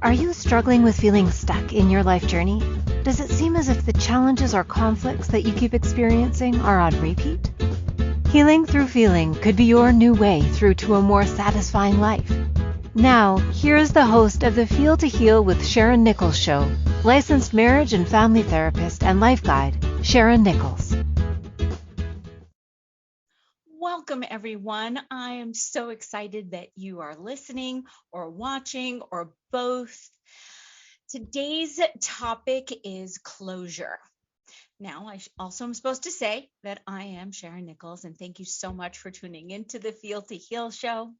Are you struggling with feeling stuck in your life journey? Does it seem as if the challenges or conflicts that you keep experiencing are on repeat? Healing through feeling could be your new way through to a more satisfying life. Now, here's the host of the Feel to Heal with Sharyn Nichols show, licensed marriage and family therapist and life guide, Sharyn Nichols. Welcome, everyone. I am so excited that you are listening or watching or both. Today's topic is closure. Now, I also am supposed to say that I am Sharyn Nichols, and thank you so much for tuning into the Feel to Heal show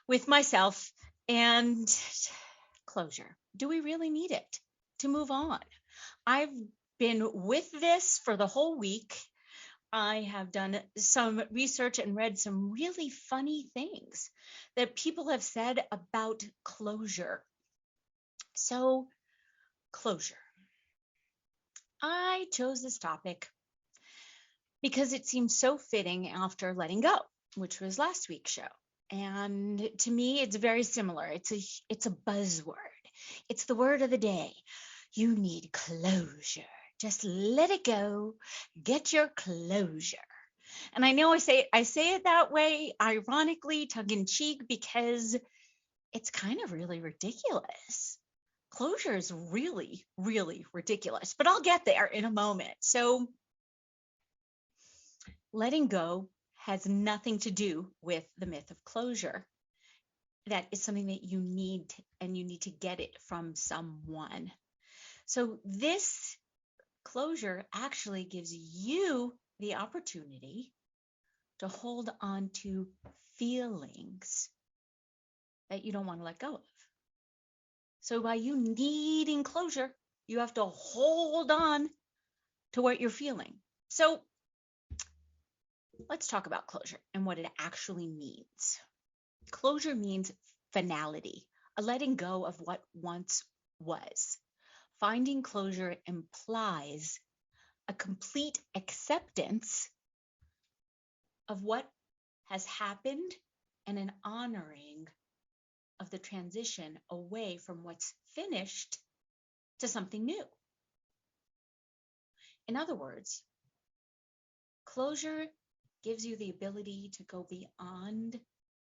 with myself and closure. Do we really need it to move on? I've been with this for the whole week. I have done some research and read some really funny things that people have said about closure. So, closure. I chose this topic because it seems so fitting after letting go, which was last week's show. And to me, it's very similar. It's a buzzword. It's the word of the day. You need closure. Just let it go. Get your closure. And I know I say it that way, ironically, tongue in cheek, because it's kind of really ridiculous. Closure is really, really ridiculous, but I'll get there in a moment. So letting go has nothing to do with the myth of closure. That is something that you need, and you need to get it from someone. So this closure actually gives you the opportunity to hold on to feelings that you don't want to let go of. So by you needing closure, you have to hold on to what you're feeling. So let's talk about closure and what it actually means. Closure means finality, a letting go of what once was. Finding closure implies a complete acceptance of what has happened and an honoring of the transition away from what's finished to something new. In other words, closure gives you the ability to go beyond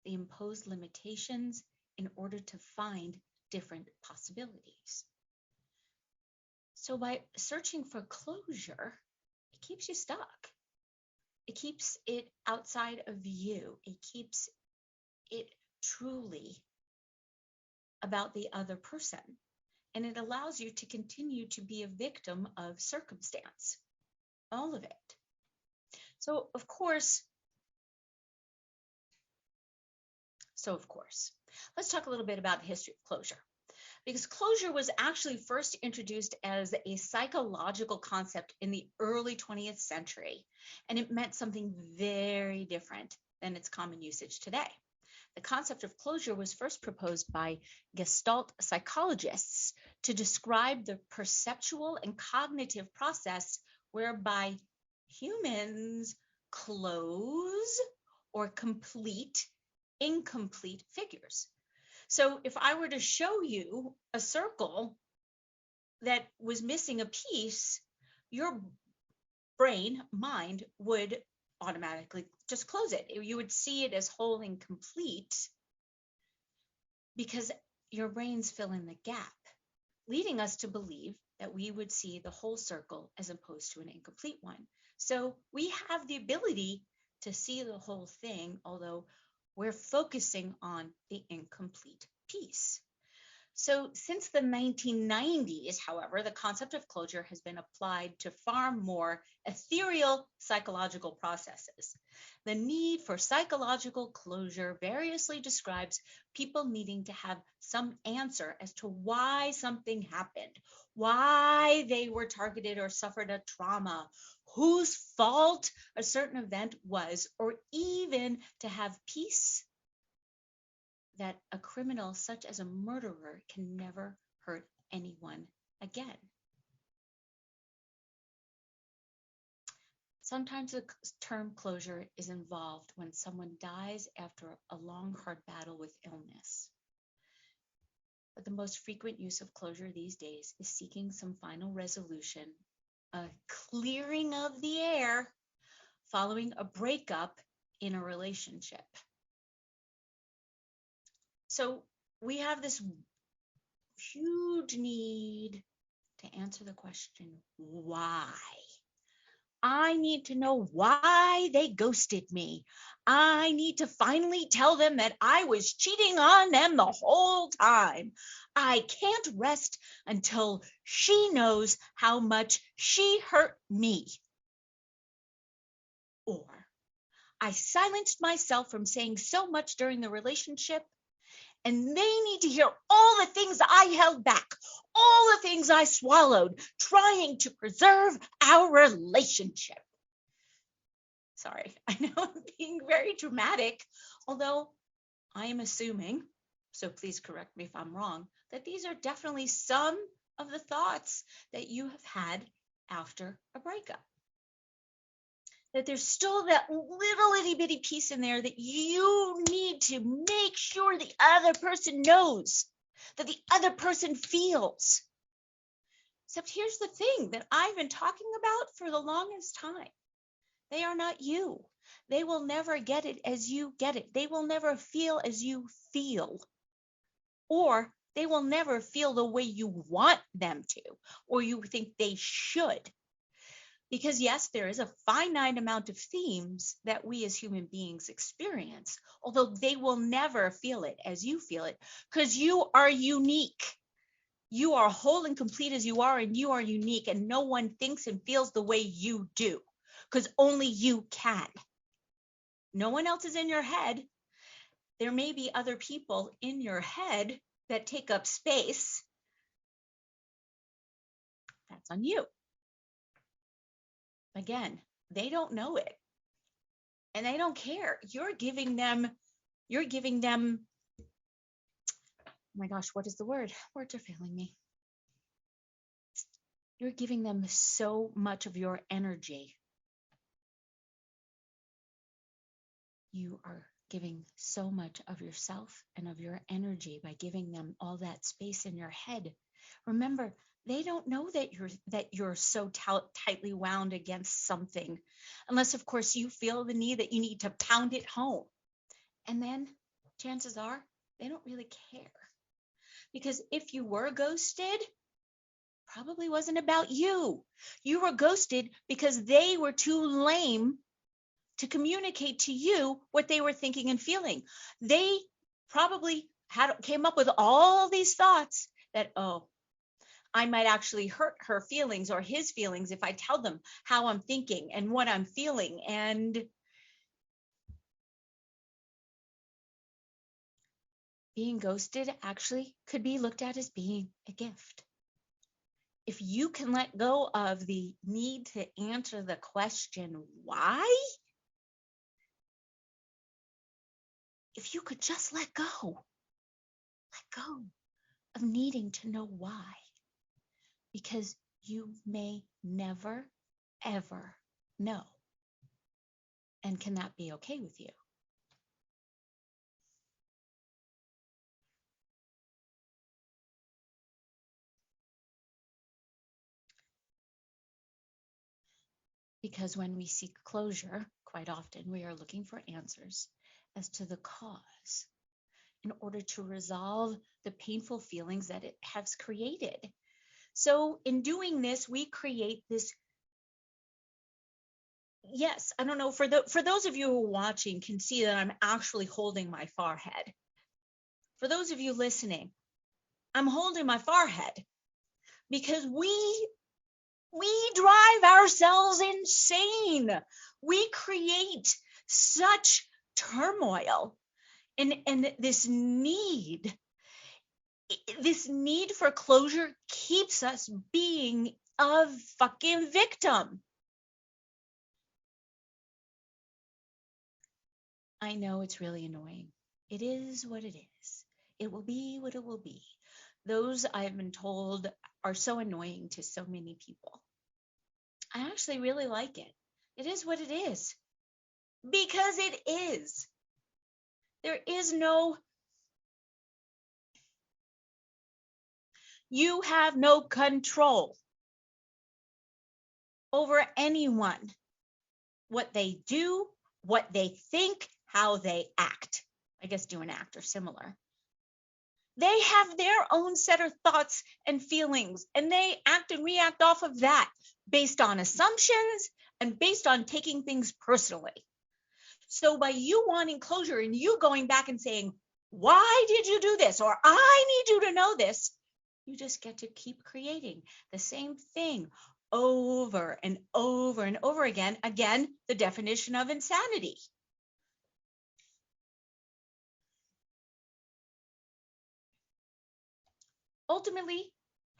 the imposed limitations in order to find different possibilities. So by searching for closure, it keeps you stuck. It keeps it outside of you. It keeps it truly about the other person. And it allows you to continue to be a victim of circumstance. All of it. So of course, let's talk a little bit about the history of closure. Because closure was actually first introduced as a psychological concept in the early 20th century, and it meant something very different than its common usage today. The concept of closure was first proposed by Gestalt psychologists to describe the perceptual and cognitive process whereby humans close or complete incomplete figures. So if I were to show you a circle that was missing a piece, your mind would automatically just close it. You would see it as whole and complete because your brains fill in the gap, leading us to believe that we would see the whole circle as opposed to an incomplete one. So we have the ability to see the whole thing, although we're focusing on the incomplete piece. So since the 1990s, however, the concept of closure has been applied to far more ethereal psychological processes. The need for psychological closure variously describes people needing to have some answer as to why something happened, why they were targeted or suffered a trauma, whose fault a certain event was, or even to have peace that a criminal such as a murderer can never hurt anyone again. Sometimes the term closure is involved when someone dies after a long, hard battle with illness. But the most frequent use of closure these days is seeking some final resolution, a clearing of the air following a breakup in a relationship. So we have this huge need to answer the question, why? I need to know why they ghosted me. I need to finally tell them that I was cheating on them the whole time. I can't rest until she knows how much she hurt me. Or I silenced myself from saying so much during the relationship, and they need to hear all the things I held back, all the things I swallowed, trying to preserve our relationship. Sorry, I know I'm being very dramatic, although I am assuming, so please correct me if I'm wrong, that these are definitely some of the thoughts that you have had after a breakup. That there's still that little itty bitty piece in there that you need to make sure the other person knows, that the other person feels. Except here's the thing that I've been talking about for the longest time. They are not you. They will never get it as you get it. They will never feel as you feel. Or they will never feel the way you want them to, or you think they should. Because yes, there is a finite amount of themes that we as human beings experience, although they will never feel it as you feel it, because you are unique. You are whole and complete as you are, and you are unique, and no one thinks and feels the way you do, because only you can. No one else is in your head. There may be other people in your head that take up space. That's on you. Again, they don't know it, and they don't care. You're giving them, oh my gosh, what is the word? Words are failing me. You're giving them so much of your energy. You are giving so much of yourself and of your energy by giving them all that space in your head. Remember, they don't know that you're so tightly wound against something, unless, of course, you feel the need that you need to pound it home. And then chances are they don't really care. Because if you were ghosted, probably wasn't about you. You were ghosted because they were too lame to communicate to you what they were thinking and feeling. They probably came up with all these thoughts that, oh, I might actually hurt her feelings or his feelings if I tell them how I'm thinking and what I'm feeling. And being ghosted actually could be looked at as being a gift. If you can let go of the need to answer the question, why? If you could just let go of needing to know why, because you may never, ever know. And can that be okay with you? Because when we seek closure, quite often we are looking for answers as to the cause in order to resolve the painful feelings that it has created. So in doing this, we create this. Yes, I don't know, for those of you who are watching can see that I'm actually holding my forehead. For those of you listening, I'm holding my forehead because we drive ourselves insane. We create such turmoil and this need for closure keeps us being a fucking victim. I know it's really annoying. It is what it is. It will be what it will be. Those I've been told are so annoying to so many people. I actually really like it. It is what it is. Because it is. There is no You have no control over anyone, what they do, what they think, how they act. I guess do and act are similar. They have their own set of thoughts and feelings, and they act and react off of that based on assumptions and based on taking things personally. So by you wanting closure and you going back and saying, why did you do this? Or I need you to know this. You just get to keep creating the same thing over and over and over again. Again, the definition of insanity. Ultimately,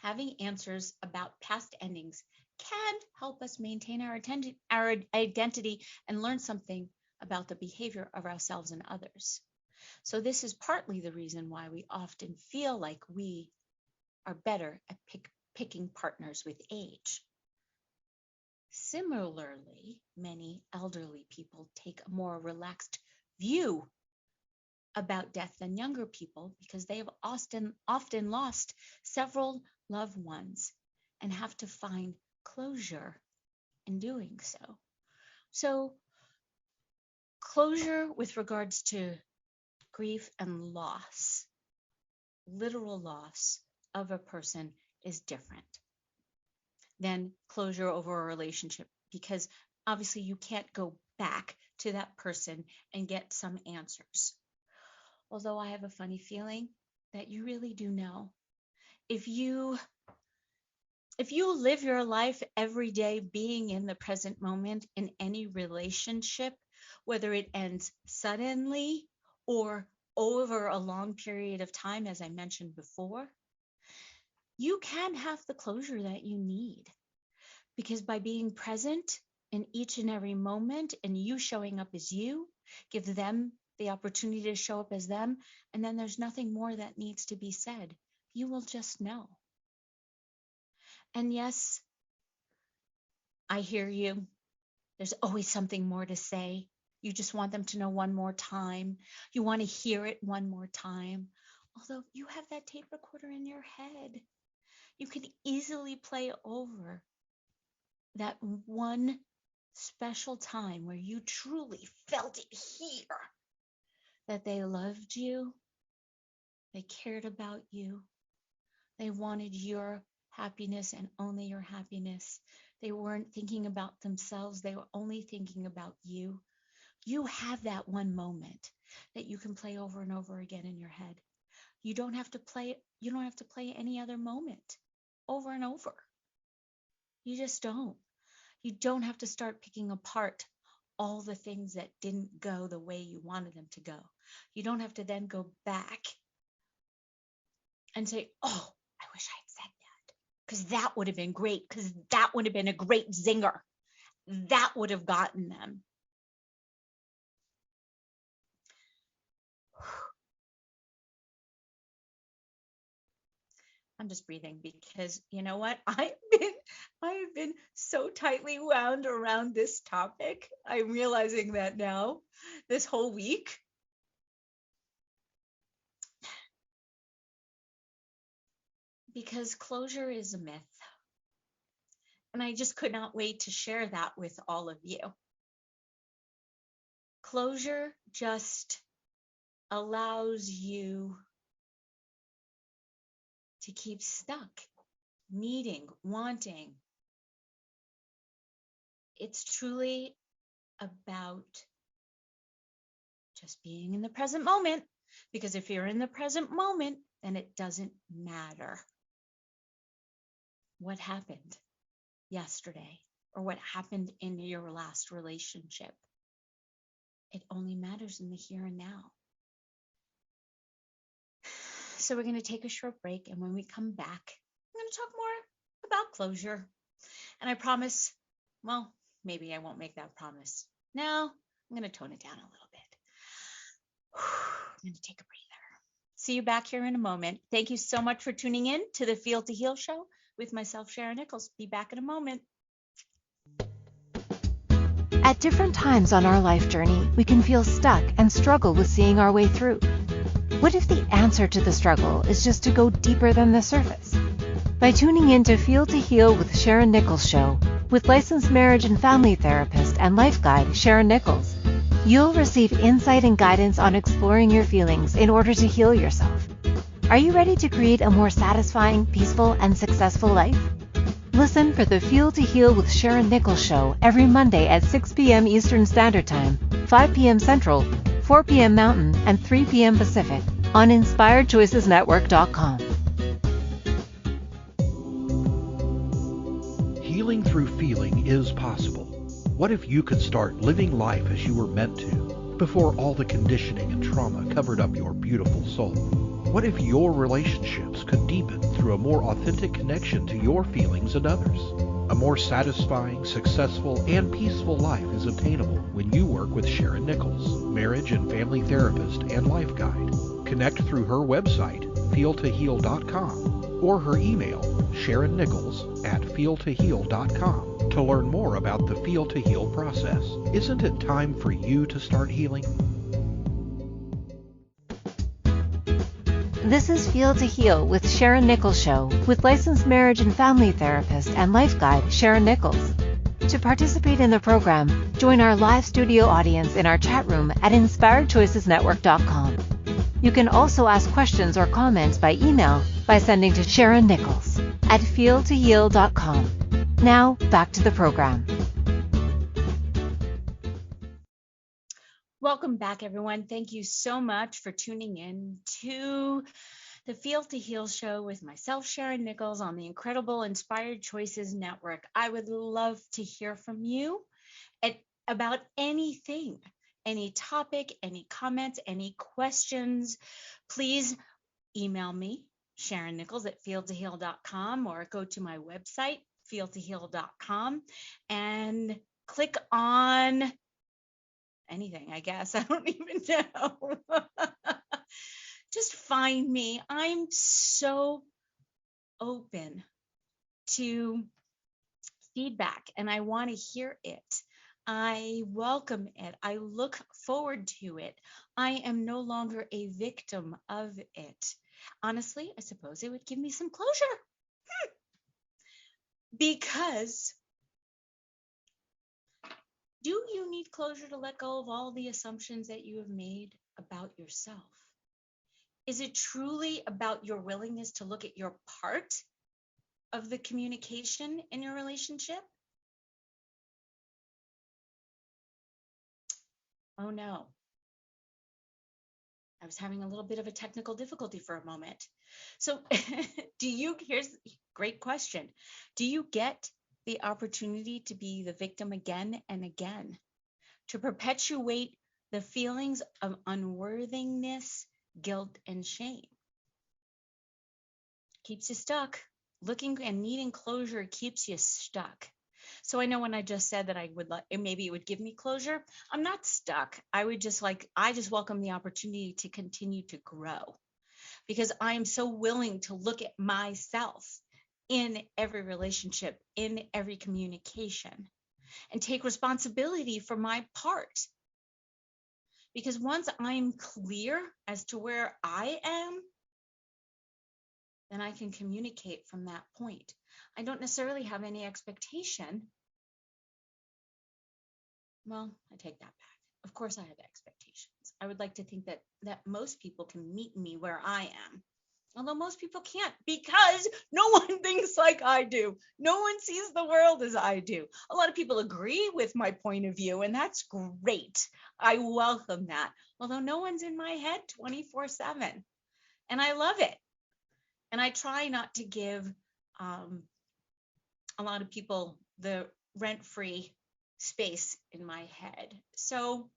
having answers about past endings can help us maintain our identity and learn something about the behavior of ourselves and others. So this is partly the reason why we often feel like we are better at picking partners with age. Similarly, many elderly people take a more relaxed view about death than younger people because they have often lost several loved ones and have to find closure in doing so. So closure with regards to grief and loss, literal loss of a person, is different than closure over a relationship, because obviously you can't go back to that person and get some answers. Although I have a funny feeling that you really do know. If you live your life every day being in the present moment in any relationship, whether it ends suddenly or over a long period of time, as I mentioned before, you can have the closure that you need. Because by being present in each and every moment and you showing up as you, give them the opportunity to show up as them, and then there's nothing more that needs to be said. You will just know. And yes, I hear you. There's always something more to say. You just want them to know one more time. You want to hear it one more time. Although you have that tape recorder in your head, you can easily play over that one special time where you truly felt it here, that they loved you, they cared about you, they wanted your happiness and only your happiness. They weren't thinking about themselves, they were only thinking about you. You have that one moment that you can play over and over again in your head. You don't have to play any other moment over and over. You just don't. You don't have to start picking apart all the things that didn't go the way you wanted them to go. You don't have to then go back and say, oh, I wish I had said that, because that would have been great, because that would have been a great zinger. That would have gotten them. I'm just breathing because you know what? I've been so tightly wound around this topic. I'm realizing that now, this whole week. Because closure is a myth. And I just could not wait to share that with all of you. Closure just allows you to keep stuck, needing, wanting. It's truly about just being in the present moment, because if you're in the present moment, then it doesn't matter what happened yesterday or what happened in your last relationship. It only matters in the here and now. So we're going to take a short break, and when we come back, I'm going to talk more about closure. And I promise, well, maybe I won't make that promise. Now I'm going to tone it down a little bit. I'm going to take a breather. See you back here in a moment. Thank you so much for tuning in to the Feel to Heal show with myself, Sharyn Nichols. Be back in a moment. At different times on our life journey, we can feel stuck and struggle with seeing our way through. What if the answer to the struggle is just to go deeper than the surface? By tuning in to Feel to Heal with Sharyn Nichols show with licensed marriage and family therapist and life guide Sharyn Nichols, you'll receive insight and guidance on exploring your feelings in order to heal yourself. Are you ready to create a more satisfying, peaceful, and successful life? Listen for the Feel to Heal with Sharyn Nichols show every Monday at 6 p.m. Eastern Standard Time, 5 p.m. Central, 4 p.m. Mountain, and 3 p.m. Pacific on InspiredChoicesNetwork.com. Healing through feeling is possible. What if you could start living life as you were meant to before all the conditioning and trauma covered up your beautiful soul? What if your relationships could deepen through a more authentic connection to your feelings and others? A more satisfying, successful, and peaceful life is obtainable when you work with Sharyn Nichols, marriage and family therapist and life guide. Connect through her website, feeltoheal.com, or her email, SharynNichols@feeltoheal.com, to learn more about the Feel to Heal process. Isn't it time for you to start healing? This is Feel to Heal with Sharyn Nichols show with licensed marriage and family therapist and life guide Sharyn Nichols. To participate in the program, join our live studio audience in our chat room at InspiredChoicesNetwork.com. You can also ask questions or comments by email by sending to SharynNichols@feeltoheal.com. Now, back to the program. Welcome back, everyone. Thank you so much for tuning in to the Feel to Heal show with myself, Sharyn Nichols, on the incredible Inspired Choices Network. I would love to hear from you about anything, any topic, any comments, any questions. Please email me, SharynNichols@feeltoheal.com, or go to my website, feeltoheal.com, and click on anything, I guess. I don't even know. Just find me. I'm so open to feedback and I want to hear it. I welcome it. I look forward to it. I am no longer a victim of it. Honestly, I suppose it would give me some closure. Because do you need closure to let go of all the assumptions that you have made about yourself? Is it truly about your willingness to look at your part of the communication in your relationship? Oh no. I was having a little bit of a technical difficulty for a moment. So here's a great question. Do you get the opportunity to be the victim again and again, to perpetuate the feelings of unworthiness, guilt, and shame? Keeps you stuck. Looking and needing closure keeps you stuck. So I know when I just said that I would maybe it would give me closure, I'm not stuck. I just welcome the opportunity to continue to grow, because I am so willing to look at myself in every relationship, in every communication, and take responsibility for my part. Because once I'm clear as to where I am, then I can communicate from that point. I don't necessarily have any expectation. Well, I take that back. Of course I have expectations. I would like to think that most people can meet me where I am. Although most people can't, because no one thinks like I do. No one sees the world as I do. A lot of people agree with my point of view, and that's great. I welcome that. Although no one's in my head 24/7. And I love it. And I try not to give a lot of people the rent-free space in my head. So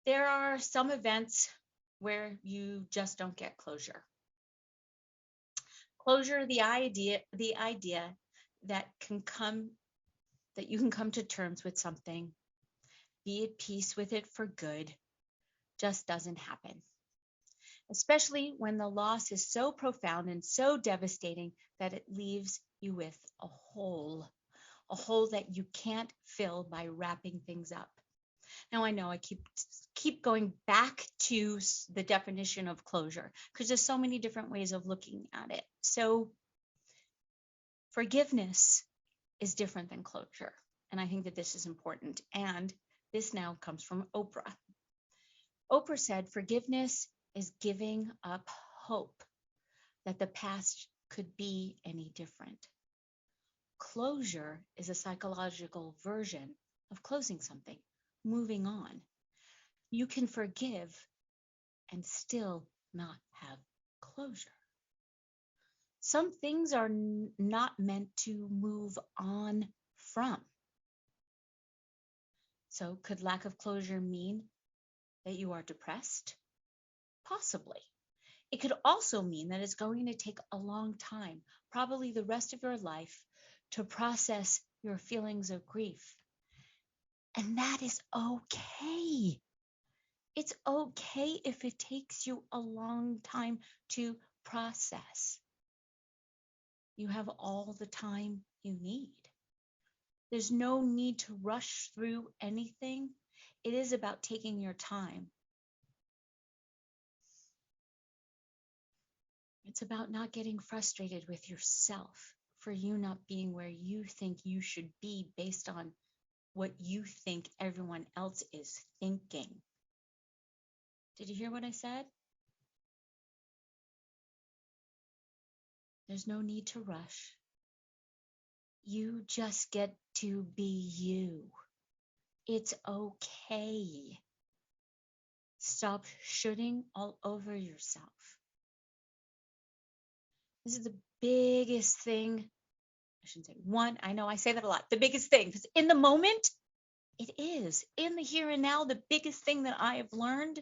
there are some events where you just don't get closure. Closure, the idea that you can come to terms with something, be at peace with it for good, just doesn't happen. Especially when the loss is so profound and so devastating that it leaves you with a hole that you can't fill by wrapping things up. Now I know I keep keep going back to the definition of closure because there's so many different ways of looking at it. So forgiveness is different than closure. And I think that this is important. And this now comes from Oprah. Oprah said, forgiveness is giving up hope that the past could be any different. Closure is a psychological version of closing something, moving on. You can forgive and still not have closure. Some things are not meant to move on from. So could lack of closure mean that you are depressed? Possibly. It could also mean that it's going to take a long time, probably the rest of your life, to process your feelings of grief. And that is okay. It's okay if it takes you a long time to process. You have all the time you need. There's no need to rush through anything. It is about taking your time. It's about not getting frustrated with yourself for you not being where you think you should be based on what you think everyone else is thinking. Did you hear what I said? There's no need to rush. You just get to be you. It's okay. Stop shooting all over yourself. This is the biggest thing. I shouldn't say one. I know I say that a lot. The biggest thing, because in the moment, it is. In the here and now, the biggest thing that I have learned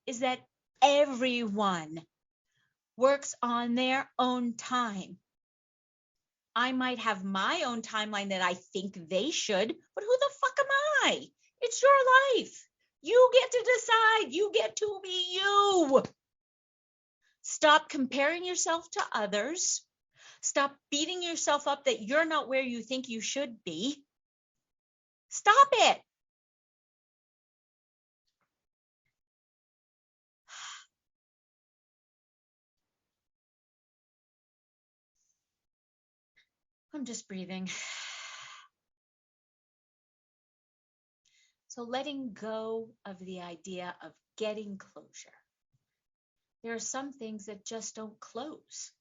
is that everyone works on their own time. I might have my own timeline that I think they should, but who the fuck am I? It's your life. You get to decide. You get to be you. Stop comparing yourself to others. Stop beating yourself up that you're not where you think you should be. Stop it. I'm just breathing. So letting go of the idea of getting closure. There are some things that just don't close.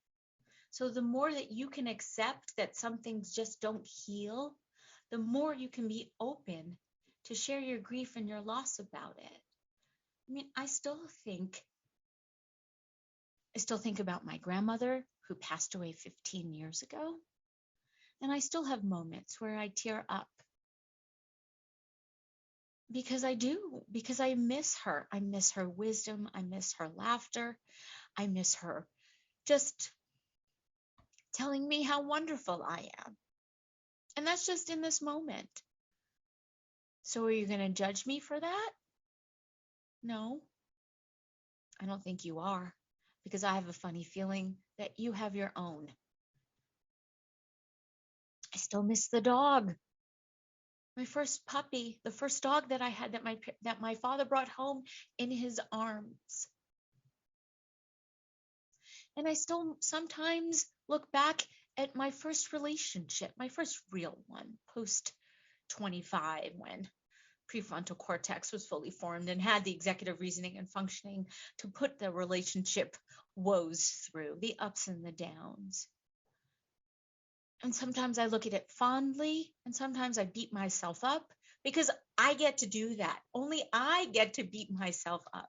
So the more that you can accept that some things just don't heal, the more you can be open to share your grief and your loss about it. I mean, I still think about my grandmother who passed away 15 years ago. And I still have moments where I tear up. Because I do, because I miss her. I miss her wisdom. I miss her laughter. I miss her just telling me how wonderful I am. And that's just in this moment. So are you going to judge me for that? No, I don't think you are, because I have a funny feeling that you have your own. I still miss the dog. My first puppy, the first dog that I had that my father brought home in his arms. And I still sometimes look back at my first relationship, my first real one, post 25, when prefrontal cortex was fully formed and had the executive reasoning and functioning to put the relationship woes through, the ups and the downs. And sometimes I look at it fondly, and sometimes I beat myself up because I get to do that. Only I get to beat myself up.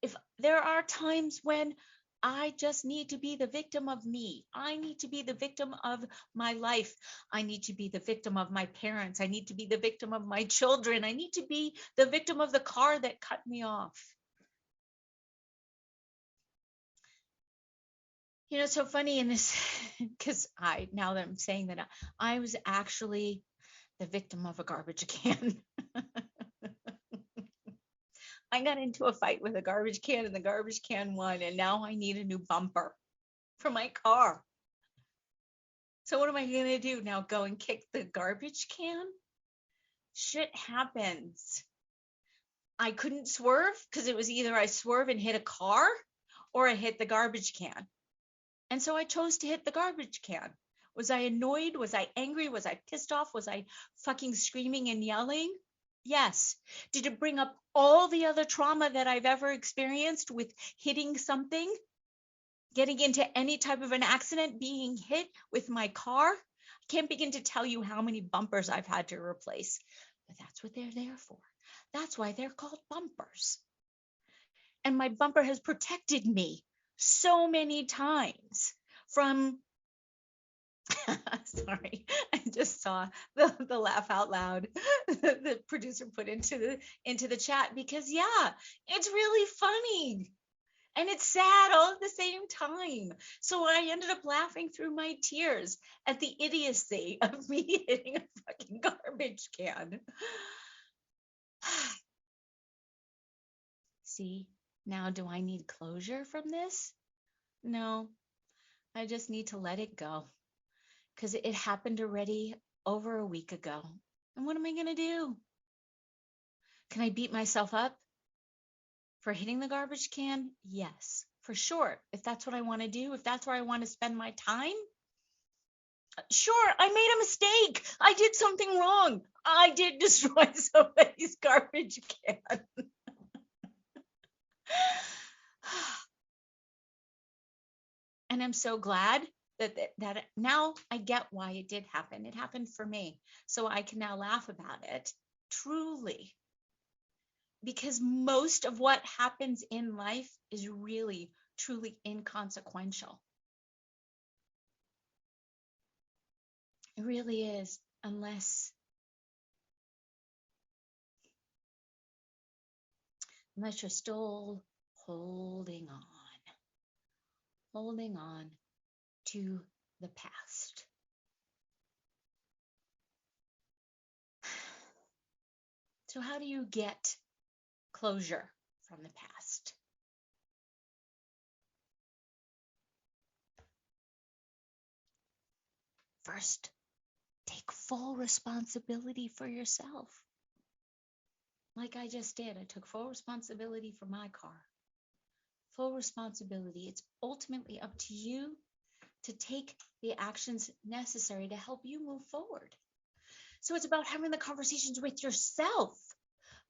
If there are times when I just need to be the victim of me, I need to be the victim of my life, I need to be the victim of my parents, I need to be the victim of my children, I need to be the victim of the car that cut me off. You know, it's so funny in this, because now that I'm saying that, I was actually the victim of a garbage can. I got into a fight with a garbage can and the garbage can won, and now I need a new bumper for my car. So what am I going to do now? Go and kick the garbage can? Shit happens. I couldn't swerve because it was either I swerve and hit a car or I hit the garbage can. And so I chose to hit the garbage can. Was I annoyed? Was I angry? Was I pissed off? Was I fucking screaming and yelling? Yes. Did it bring up all the other trauma that I've ever experienced with hitting something, getting into any type of an accident, being hit with my car? I can't begin to tell you how many bumpers I've had to replace, but that's what they're there for. That's why they're called bumpers. And my bumper has protected me so many times from sorry, I just saw the laugh out loud the producer put into the chat, because yeah, it's really funny and it's sad all at the same time. So I ended up laughing through my tears at the idiocy of me hitting a fucking garbage can. See, now do I need closure from this? No, I just need to let it go, because it happened already over a week ago. And what am I going to do? Can I beat myself up for hitting the garbage can? Yes, for sure. If that's what I want to do, if that's where I want to spend my time, sure, I made a mistake. I did something wrong. I did destroy somebody's garbage can. And I'm so glad that now I get why it did happen. It happened for me. So I can now laugh about it, truly. Because most of what happens in life is really, truly inconsequential. It really is, unless you're still holding on to the past. So how do you get closure from the past? First, take full responsibility for yourself. Like I just did, I took full responsibility for my car. Full responsibility. It's ultimately up to you to take the actions necessary to help you move forward. So it's about having the conversations with yourself,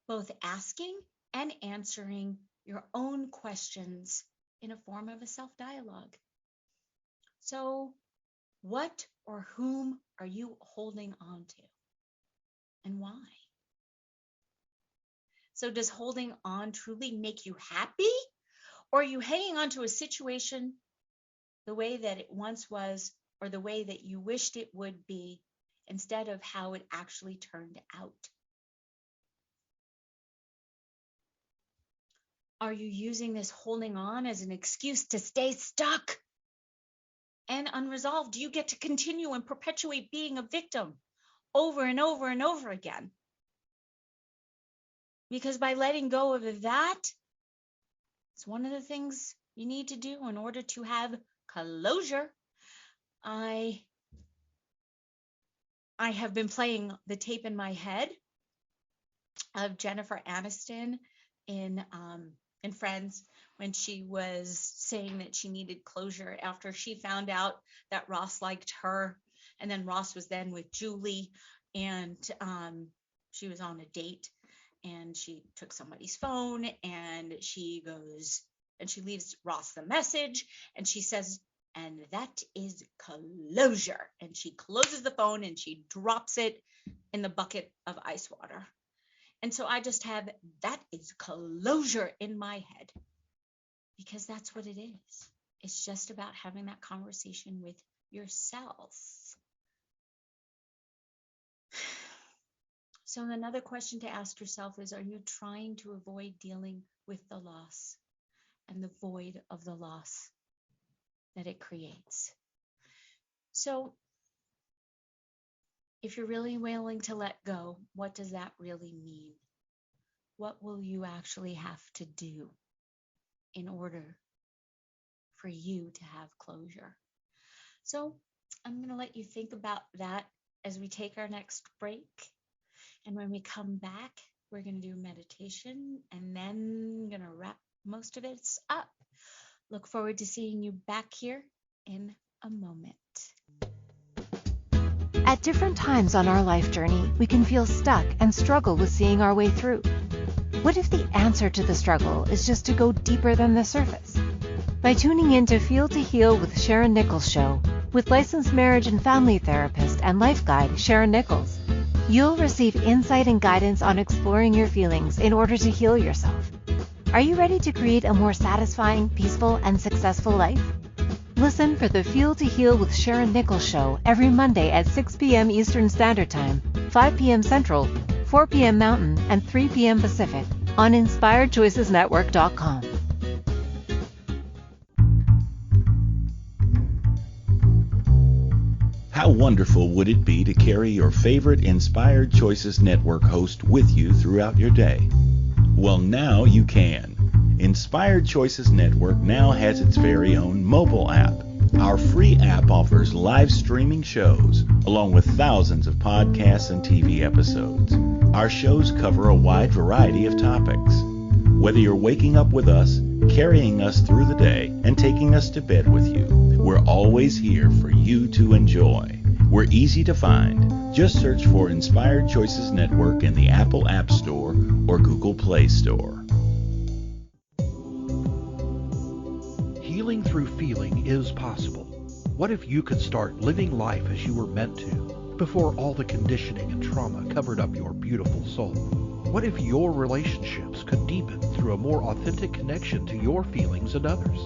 both asking and answering your own questions in a form of a self-dialogue. So what or whom are you holding on to, and why? So does holding on truly make you happy? Or are you hanging on to a situation the way that it once was, or the way that you wished it would be, instead of how it actually turned out? Are you using this holding on as an excuse to stay stuck and unresolved? Do you get to continue and perpetuate being a victim over and over and over again? Because by letting go of that, it's one of the things you need to do in order to have closure. I have been playing the tape in my head of Jennifer Aniston in Friends, when she was saying that she needed closure after she found out that Ross liked her, and then Ross was then with Julie, and she was on a date, and she took somebody's phone, and she goes and she leaves Ross the message, and she says, and that is closure. And she closes the phone and she drops it in the bucket of ice water. And so I just have that is closure in my head, because that's what it is. It's just about having that conversation with yourself. So another question to ask yourself is, are you trying to avoid dealing with the loss and the void of the loss that it creates? So if you're really willing to let go, what does that really mean? What will you actually have to do in order for you to have closure? So I'm going to let you think about that as we take our next break. And when we come back, We're going to do meditation and then going to wrap most of it up. Look forward to seeing you back here in a moment. At different times on our life journey, we can feel stuck and struggle with seeing our way through. What if the answer to the struggle is just to go deeper than the surface? By tuning in to Feel to Heal with Sharyn Nichols show, with licensed marriage and family therapist and life guide Sharyn Nichols, you'll receive insight and guidance on exploring your feelings in order to heal yourself. Are you ready to create a more satisfying, peaceful, and successful life? Listen for the Feel to Heal with Sharyn Nichols show every Monday at 6 p.m. Eastern Standard Time, 5 p.m. Central, 4 p.m. Mountain, and 3 p.m. Pacific on InspiredChoicesNetwork.com. How wonderful would it be to carry your favorite Inspired Choices Network host with you throughout your day? Well, now you can. Inspired Choices Network now has its very own mobile app. Our free app offers live streaming shows, along with thousands of podcasts and TV episodes. Our shows cover a wide variety of topics. Whether you're waking up with us, carrying us through the day, and taking us to bed with you, we're always here for you to enjoy. We're easy to find. Just search for Inspired Choices Network in the Apple App Store or Google Play Store. Healing through feeling is possible. What if you could start living life as you were meant to, before all the conditioning and trauma covered up your beautiful soul? What if your relationships could deepen through a more authentic connection to your feelings and others?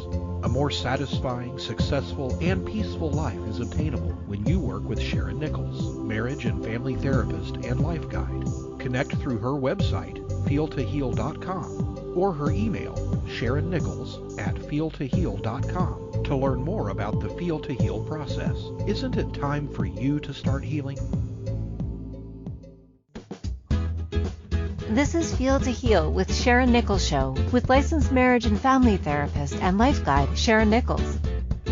A more satisfying, successful, and peaceful life is attainable when you work with Sharyn Nichols, marriage and family therapist and life guide. Connect through her website, feeltoheal.com, or her email, SharynNichols@feeltoheal.com, to learn more about the Feel to Heal process. Isn't it time for you to start healing? This is Feel to Heal with Sharyn Nichols show, with licensed marriage and family therapist and life guide Sharyn Nichols.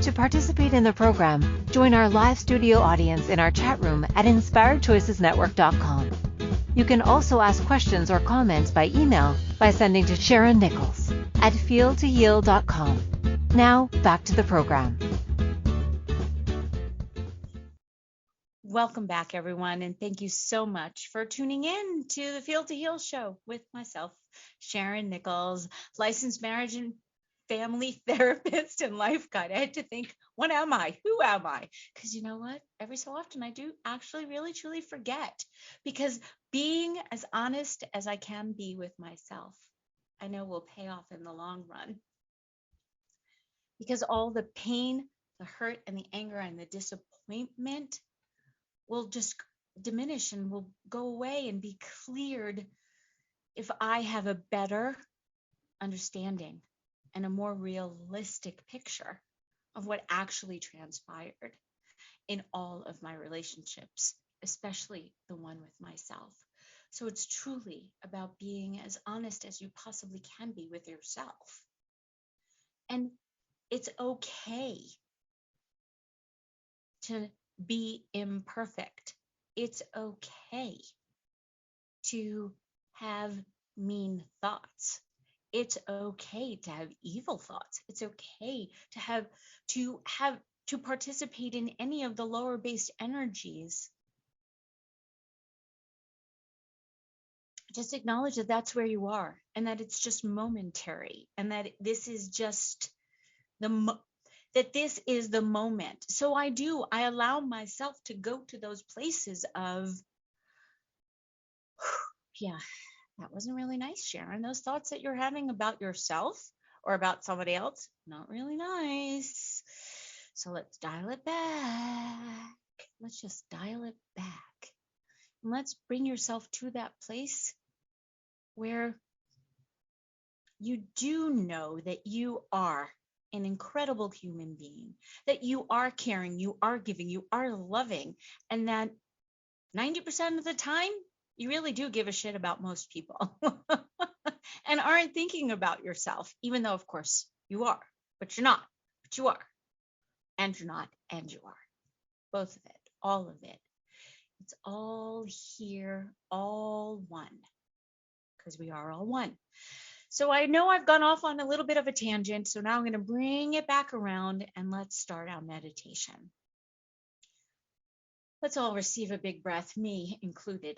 To participate in the program, join our live studio audience in our chat room at InspiredChoicesNetwork.com. You can also ask questions or comments by email by sending to SharynNichols@feeltoheal.com. Now, back to the program. Welcome back, everyone, and thank you so much for tuning in to the Feel to Heal show with myself, Sharyn Nichols, licensed marriage and family therapist and life guide. I had to think, what am I? Who am I? Because you know what? Every so often I do actually really truly forget, because being as honest as I can be with myself, I know will pay off in the long run. Because all the pain, the hurt, and the anger and the disappointment will just diminish and will go away and be cleared if I have a better understanding and a more realistic picture of what actually transpired in all of my relationships, especially the one with myself. So it's truly about being as honest as you possibly can be with yourself. And it's okay to be imperfect. It's okay to have mean thoughts. It's okay to have evil thoughts. It's okay to participate in any of the lower based energies. Just acknowledge that that's where you are, and that it's just momentary, and that this is just this is the moment. So I allow myself to go to those places of, yeah, that wasn't really nice, Sharyn. Those thoughts that you're having about yourself or about somebody else, not really nice. So let's dial it back. Let's just dial it back. And let's bring yourself to that place where you do know that you are an incredible human being, that you are caring, you are giving, you are loving, and that 90% of the time, you really do give a shit about most people and aren't thinking about yourself, even though, of course, you are, but you're not, but you are, and you're not, and you are. Both of it, all of it. It's all here, all one. because we are all one. So I know I've gone off on a little bit of a tangent, so now I'm going to bring it back around and let's start our meditation. Let's all receive a big breath, me included.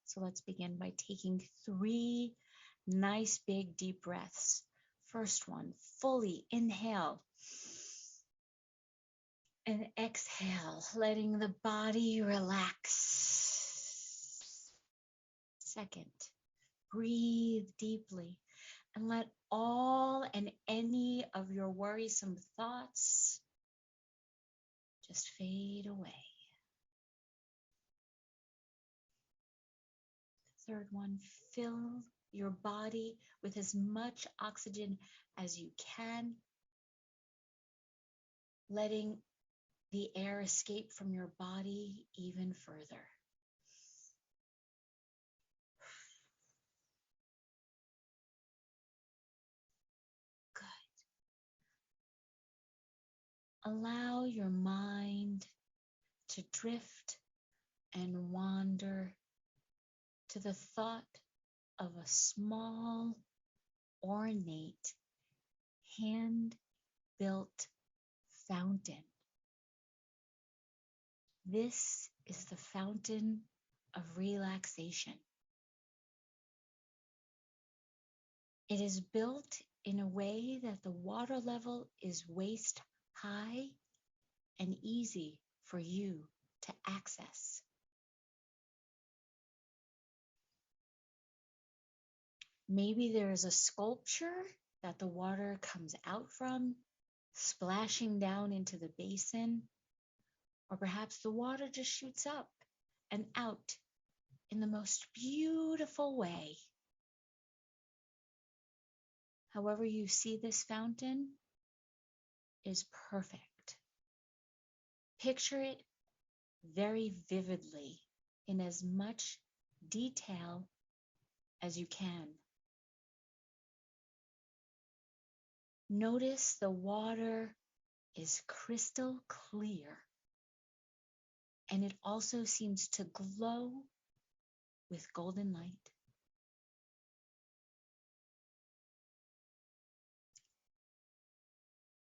So let's begin by taking 3 nice big deep breaths. First one, fully inhale and exhale, letting the body relax. Second, breathe deeply and let all and any of your worrisome thoughts just fade away. Third one, fill your body with as much oxygen as you can, letting the air escape from your body even further. Good. Allow your mind to drift and wander to the thought of a small, ornate, hand-built fountain. This is the fountain of relaxation. It is built in a way that the water level is waist high and easy for you to access. Maybe there is a sculpture that the water comes out from, splashing down into the basin, or perhaps the water just shoots up and out in the most beautiful way. However you see this fountain is perfect. Picture it very vividly in as much detail as you can. Notice the water is crystal clear, and it also seems to glow with golden light.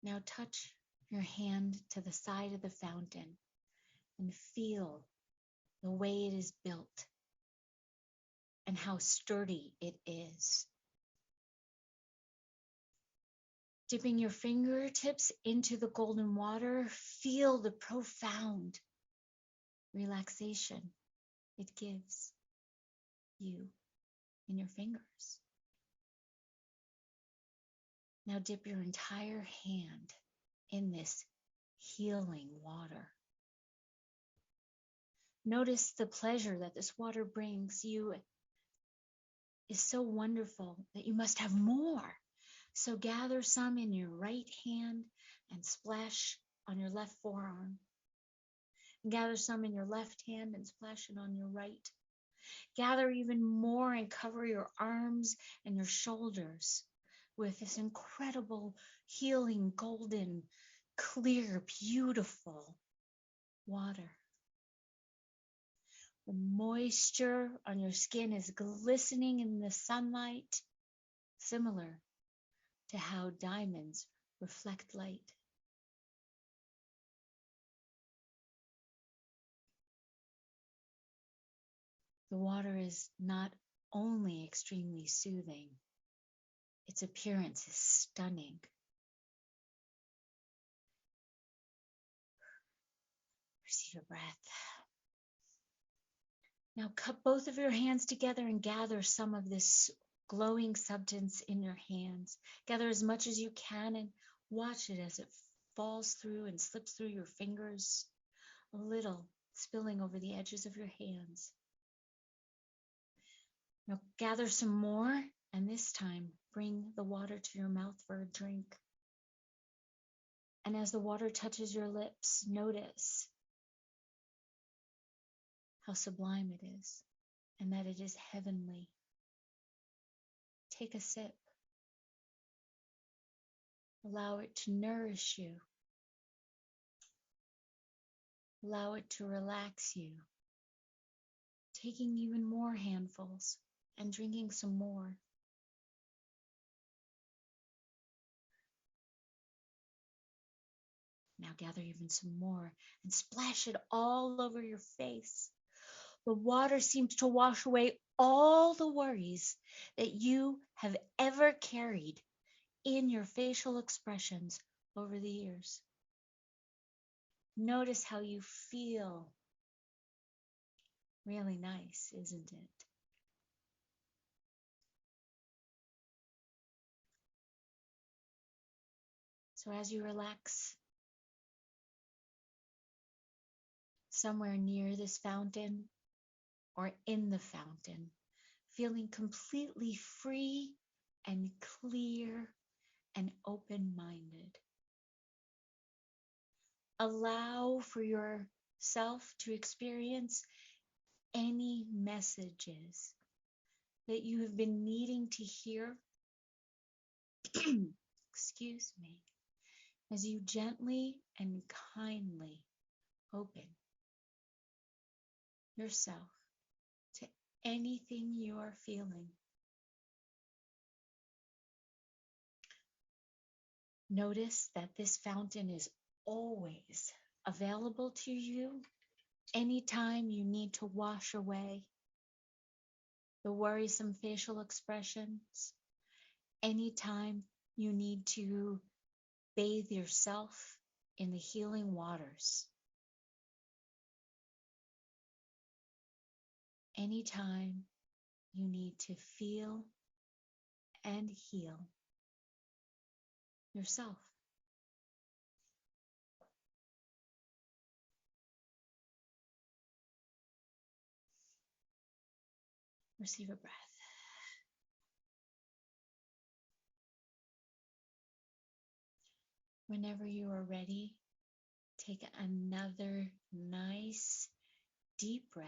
Now touch your hand to the side of the fountain and feel the way it is built and how sturdy it is. Dipping your fingertips into the golden water, feel the profound relaxation it gives you in your fingers. Now dip your entire hand in this healing water. Notice the pleasure that this water brings you is so wonderful that you must have more. So gather some in your right hand and splash on your left forearm. Gather some in your left hand and splash it on your right. Gather even more and cover your arms and your shoulders with this incredible, healing, golden, clear, beautiful water. The moisture on your skin is glistening in the sunlight, similar to how diamonds reflect light. The water is not only extremely soothing, its appearance is stunning. Receive a breath. Now cup both of your hands together and gather some of this glowing substance in your hands. Gather as much as you can and watch it as it falls through and slips through your fingers, a little spilling over the edges of your hands. Now gather some more, and this time bring the water to your mouth for a drink. And as the water touches your lips, notice how sublime it is and that it is heavenly. Take a sip. Allow it to nourish you Allow it to relax you, taking even more handfuls and drinking some more. Now gather even some more and splash it all over your face. The water seems to wash away all the worries that you have ever carried in your facial expressions over the years. Notice how you feel. Really nice, isn't it? So as you relax somewhere near this fountain or in the fountain, feeling completely free and clear and open-minded. Allow for yourself to experience any messages that you have been needing to hear. Excuse me. As you gently and kindly open yourself to anything you are feeling. Notice that this fountain is always available to you anytime you need to wash away the worrisome facial expressions, anytime you need to bathe yourself in the healing waters, anytime you need to feel and heal yourself. Receive a breath. Whenever you are ready, take another nice deep breath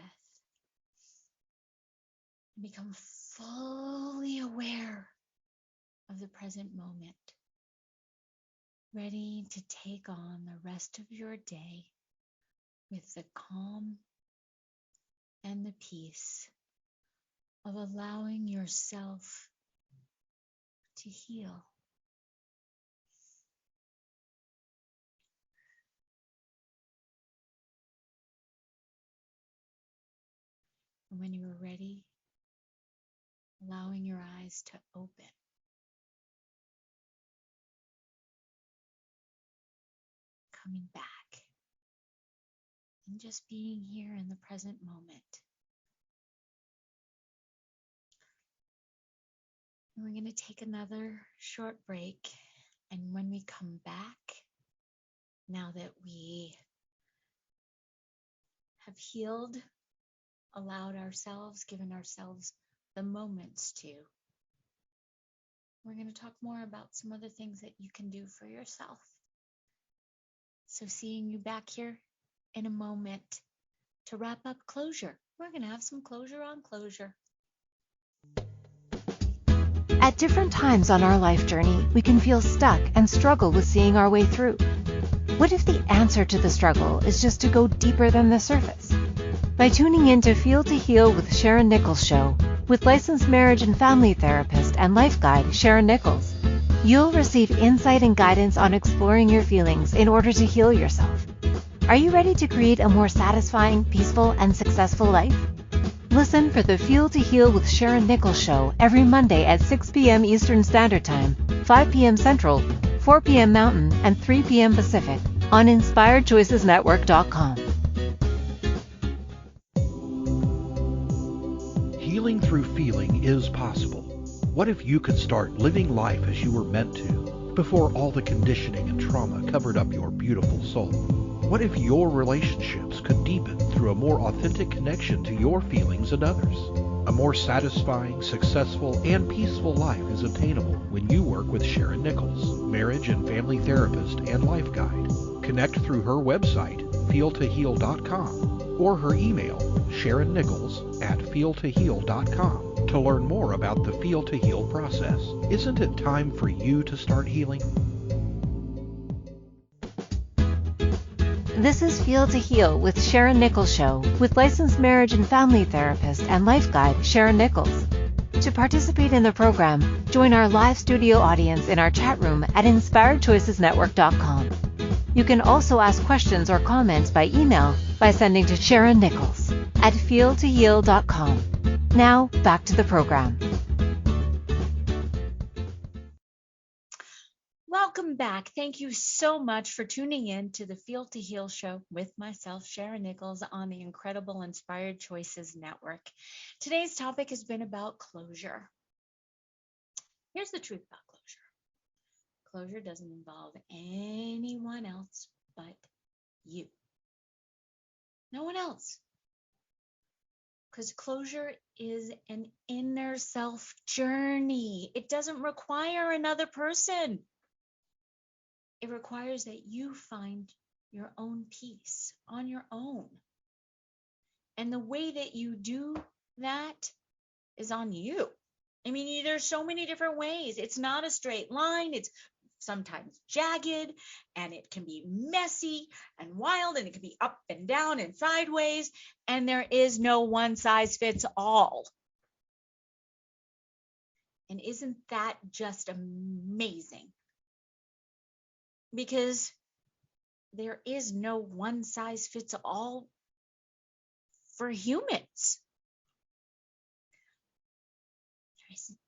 and become fully aware of the present moment, ready to take on the rest of your day with the calm and the peace of allowing yourself to heal. And when you are ready, allowing your eyes to open. Coming back and just being here in the present moment. And we're going to take another short break. And when we come back, now that we have healed, allowed ourselves, given ourselves the moments to, we're going to talk more about some other things that you can do for yourself. So seeing you back here in a moment to wrap up closure. We're going to have some closure on closure. At different times on our life journey, we can feel stuck and struggle with seeing our way through. What if the answer to the struggle is just to go deeper than the surface? By tuning in to Feel to Heal with Sharyn Nichols show, with licensed marriage and family therapist and life guide Sharyn Nichols, you'll receive insight and guidance on exploring your feelings in order to heal yourself. Are you ready to create a more satisfying, peaceful, and successful life? Listen for the Feel to Heal with Sharyn Nichols show every Monday at 6 p.m. Eastern Standard Time, 5 p.m. Central, 4 p.m. Mountain, and 3 p.m. Pacific on InspiredChoicesNetwork.com. Healing through feeling is possible. What if you could start living life as you were meant to before all the conditioning and trauma covered up your beautiful soul? What if your relationships could deepen through a more authentic connection to your feelings and others? A more satisfying, successful, and peaceful life is attainable when you work with Sharyn Nichols, marriage and family therapist and life guide. Connect through her website, feeltoheal.com, or her email, SharynNichols@feeltoheal.com, to learn more about the Feel to Heal process. Isn't it time for you to start healing? This is Feel to Heal with Sharyn Nichols Show with licensed marriage and family therapist and life guide Sharyn Nichols. To participate in the program, join our live studio audience in our chat room at inspiredchoicesnetwork.com. You can also ask questions or comments by email by sending to Sharyn Nichols at feeltoheal.com. Now, back to the program. Welcome back. Thank you so much for tuning in to the Feel to Heal show with myself, Sharyn Nichols, on the incredible Inspired Choices Network. Today's topic has been about closure. Here's the truth about closure. Closure doesn't involve anyone else but you. No one else. Because closure is an inner self journey. It doesn't require another person. It requires that you find your own peace on your own. And the way that you do that is on you. I mean, there's so many different ways. It's not a straight line. It's sometimes jagged, and it can be messy and wild, and it can be up and down and sideways. And there is no one size fits all. And isn't that just amazing? Because there is no one size fits all for humans. There isn't.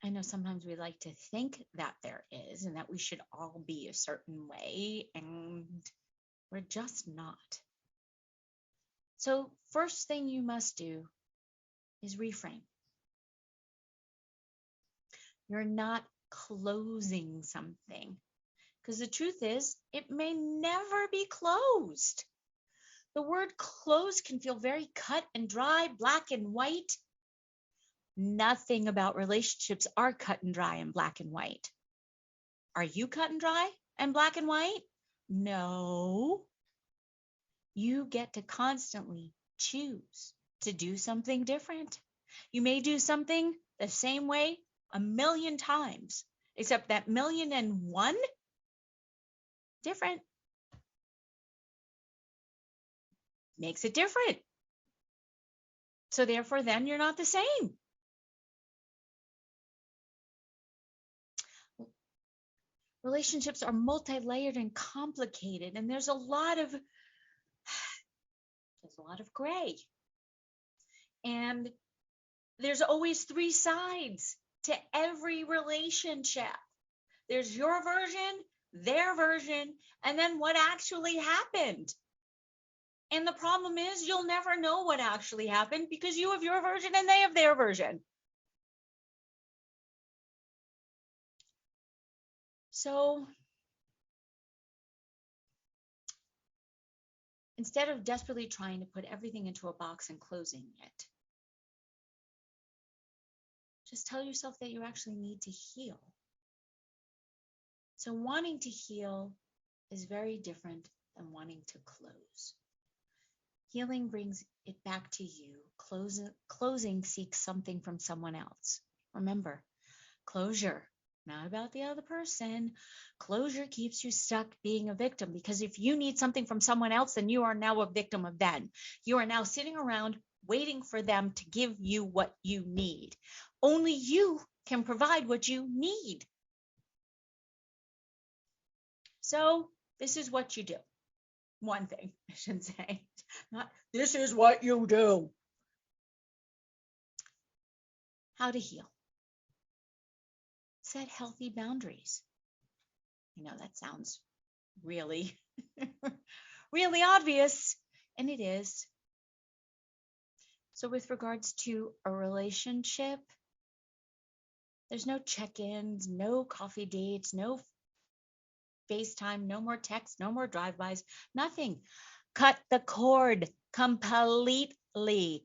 I know sometimes we like to think that there is, and that we should all be a certain way, and we're just not. So first thing you must do is reframe. You're not closing something. Because the truth is, it may never be closed. The word closed can feel very cut and dry, black and white. Nothing about relationships are cut and dry and black and white. Are you cut and dry and black and white? No. You get to constantly choose to do something different. You may do something the same way 1,000,000 times, except that 1,000,001 different makes it different. So therefore, then you're not the same. Relationships are multi-layered and complicated, and there's a lot of gray. And there's always 3 sides to every relationship. There's your version, their version, and then what actually happened. And the problem is you'll never know what actually happened because you have your version and they have their version. So instead of desperately trying to put everything into a box and closing it, just tell yourself that you actually need to heal. So wanting to heal is very different than wanting to close. Healing brings it back to you. Closing seeks something from someone else. Remember, closure, not about the other person. Closure keeps you stuck being a victim, because if you need something from someone else, then you are now a victim of them. You are now sitting around waiting for them to give you what you need. Only you can provide what you need. So this is what you do. One thing, I should say, not this is what you do. How to heal. Set healthy boundaries. I know that sounds really, really obvious, and it is. So with regards to a relationship, there's no check-ins, no coffee dates, no FaceTime, no more texts, no more drive-bys, nothing. Cut the cord completely.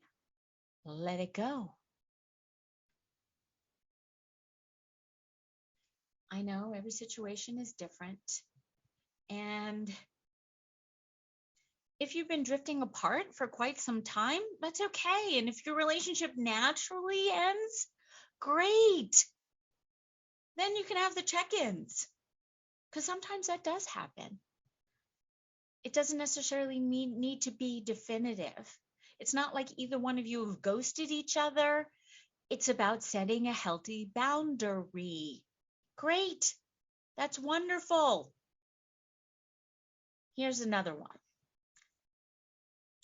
Let it go. I know every situation is different. And if you've been drifting apart for quite some time, that's okay. And if your relationship naturally ends, great. Then you can have the check-ins. Because sometimes that does happen. It doesn't necessarily need to be definitive. It's not like either one of you have ghosted each other. It's about setting a healthy boundary. Great. That's wonderful. Here's another one.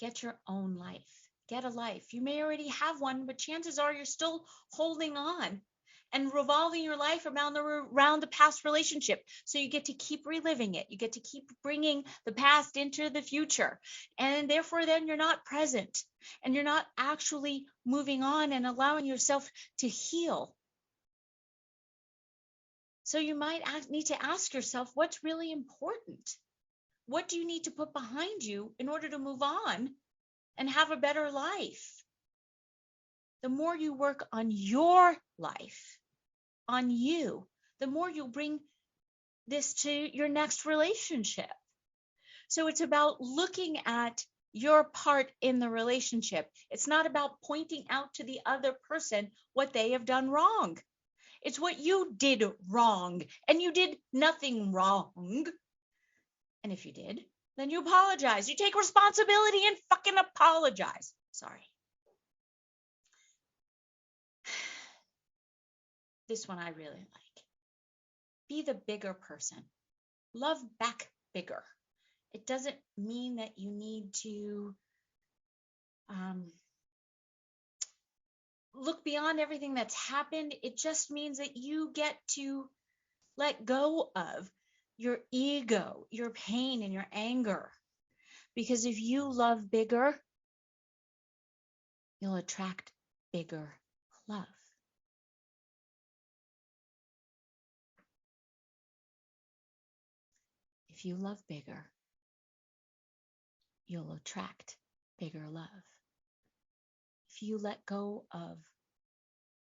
Get your own life. Get a life. You may already have one, but chances are you're still holding on and revolving your life around the past relationship. So you get to keep reliving it. You get to keep bringing the past into the future. And therefore, then you're not present and you're not actually moving on and allowing yourself to heal. So you might need to ask yourself, what's really important? What do you need to put behind you in order to move on and have a better life? The more you work on your life, on you, the more you'll bring this to your next relationship. So it's about looking at your part in the relationship. It's not about pointing out to the other person what they have done wrong. It's what you did wrong, and you did nothing wrong. And if you did, then you apologize. You take responsibility and fucking apologize. Sorry. This one I really like. Be the bigger person. Love back bigger. It doesn't mean that you need to look beyond everything that's happened. It just means that you get to let go of your ego, your pain, and your anger. Because if you love bigger, you'll attract bigger love. If you love bigger, you'll attract bigger love. If you let go of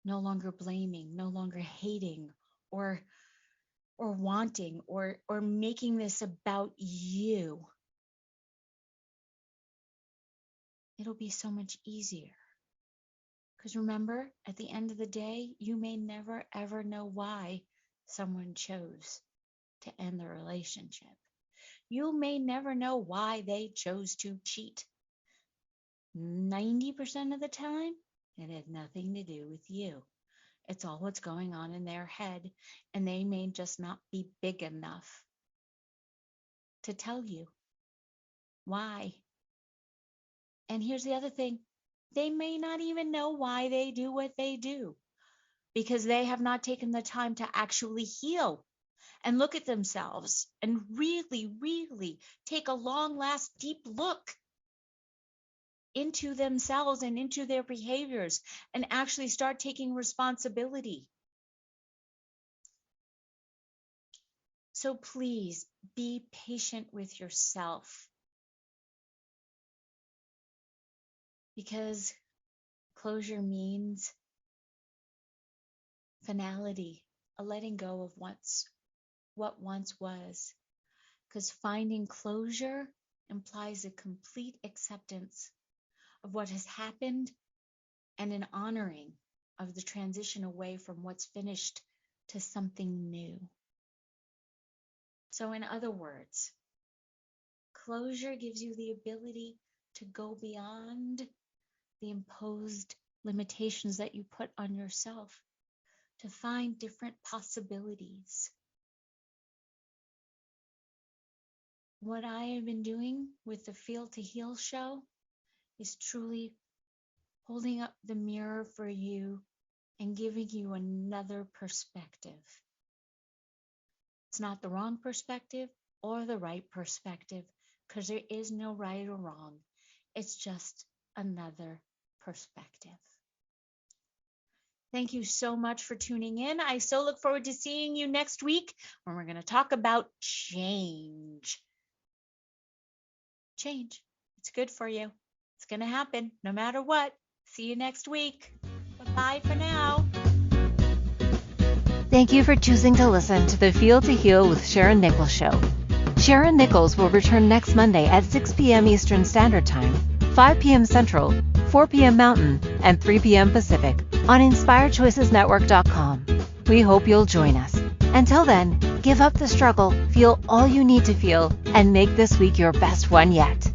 no longer blaming, no longer hating, or wanting, or making this about you, it'll be so much easier. Because remember, at the end of the day, you may never ever know why someone chose to end the relationship. You may never know why they chose to cheat. 90% of the time, it had nothing to do with you. It's all what's going on in their head, and they may just not be big enough to tell you why. And here's the other thing. They may not even know why they do what they do, because they have not taken the time to actually heal and look at themselves and really, really take a long, last, deep look into themselves and into their behaviors and actually start taking responsibility. So please be patient with yourself, because closure means finality, a letting go of what once was. Because finding closure implies a complete acceptance of what has happened and an honoring of the transition away from what's finished to something new. So in other words, closure gives you the ability to go beyond the imposed limitations that you put on yourself, to find different possibilities. What I have been doing with the Feel to Heal show is truly holding up the mirror for you and giving you another perspective. It's not the wrong perspective or the right perspective, because there is no right or wrong. It's just another perspective. Thank you so much for tuning in. I so look forward to seeing you next week when we're going to talk about change. Change. It's good for you. It's going to happen no matter what. See you next week. Bye for now. Thank you for choosing to listen to the Feel to Heal with Sharyn Nichols show. Sharyn Nichols will return next Monday at 6 p.m. Eastern Standard Time, 5 p.m. Central, 4 p.m. Mountain, and 3 p.m. Pacific on InspiredChoicesNetwork.com. We hope you'll join us. Until then, Give up the struggle, feel all you need to feel, and make this week your best one yet.